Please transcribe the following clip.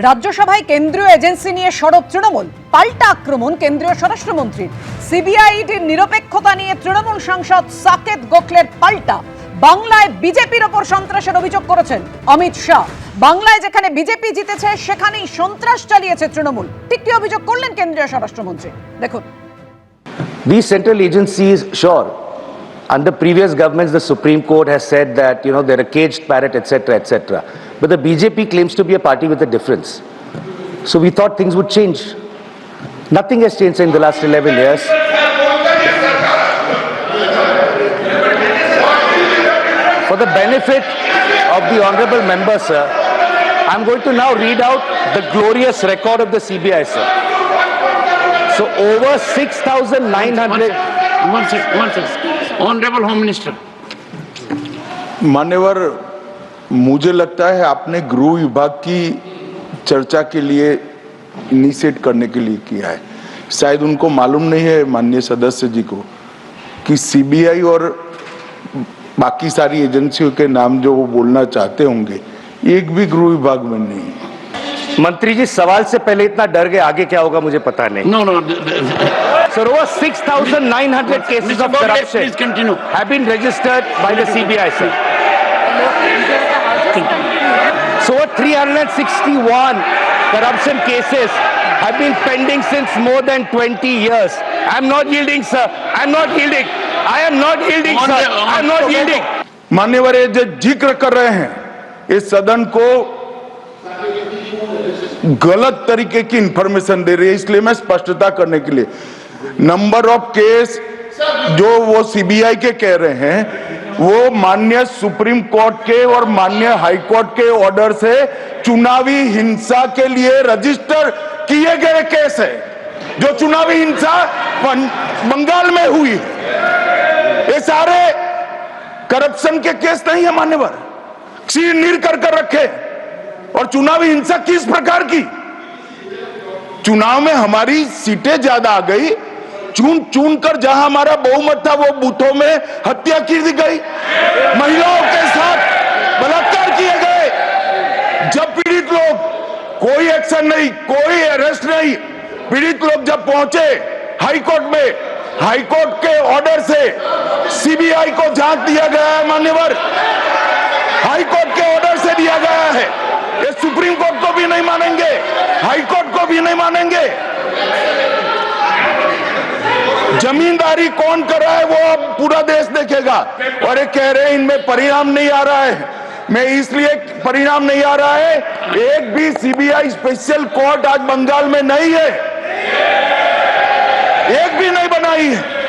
রাজ্যসভায় কেন্দ্রীয় এজেন্সি নিয়ে সরব তৃণমূল, পাল্টা আক্রমণ কেন্দ্রীয় স্বরাষ্ট্রমন্ত্রীর। সিবিআইডির নিরপেক্ষতা নিয়ে তৃণমূল সাংসদ সাকেত গোখলের পাল্টা। বাংলায় বিজেপির ওপর সন্ত্রাসের অভিযোগ করেছেন অমিত শাহ। বাংলায় যেখানে বিজেপি জিতেছে সেখানেই সন্ত্রাস চালিয়েছে তৃণমূল, ঠিক কি অভিযোগ করলেন কেন্দ্রীয় স্বরাষ্ট্রমন্ত্রী, দেখুন। These central agencies, sure, under previous governments, the Supreme Court has said that, they're a caged parrot, etc., etc. But the BJP claims to be a party with a difference. So we thought things would change. Nothing has changed in the last 11 years. For the benefit of the honorable member, sir, I'm going to now read out the glorious record of the CBI, sir. So over 6,900... One second. Honorable Home Minister. मान्यवर, मुझे लगता है आपने गृह विभाग की चर्चा के लिए इनिशिएट करने के लिए किया है। शायद उनको मालूम नहीं है माननीय सदस्य जी को कि सीबीआई और बाकी सारी एजेंसियों के नाम जो वो बोलना चाहते होंगे एक भी गृह विभाग में नहीं है। मंत्री जी, सवाल से पहले इतना डर गए, आगे क्या होगा मुझे पता नहीं। No. Sir, over 6,900 cases of corruption Please continue. have been registered by the CBI, sir. So over 361 corruption cases have been pending since more than 20 years. I'm not yielding, sir. I'm not yielding. I am not yielding, sir. I'm not yielding. मान्यवर, ये जो जिक्र कर रहे हैं इस सदन को गलत तरीके की इंफॉर्मेशन दे रही है, इसलिए मैं स्पष्टता करने के लिए नंबर ऑफ केस जो वो सीबीआई के कह रहे हैं वो माननीय सुप्रीम कोर्ट के और माननीय हाई कोर्ट के ऑर्डर से चुनावी हिंसा के लिए रजिस्टर किए गए केस है। जो चुनावी हिंसा बंगाल में हुई, ये सारे करप्शन के केस नहीं है मान्यवर। नीर कर रखे। और चुनावी हिंसा किस प्रकार की? चुनाव में हमारी सीटें ज्यादा आ गई, चुन कर जहां हमारा बहुमत था वो बूथों में हत्या की गई, महिलाओं के साथ बलात्कार किए गए। जब पीड़ित लोग, कोई एक्शन नहीं, कोई अरेस्ट नहीं, पीड़ित लोग जब पहुंचे हाई कोर्ट में, हाई कोर्ट के ऑर्डर से सीबीआई को जांच दिया गया है मान्यवर, हाई कोर्ट के ऑर्डर से दिया गया है। ये सुप्रीम कोर्ट को भी नहीं मानेंगे, हाई कोर्ट को भी नहीं मानेंगे। जमींदारी कौन कर रहा है वो अब पूरा देश देखेगा। और ये कह रहे हैं इनमें परिणाम नहीं आ रहा है, मैं इसलिए परिणाम नहीं आ रहा है, एक भी सीबीआई स्पेशल कोर्ट आज बंगाल में नहीं है, एक भी नहीं बनाई है।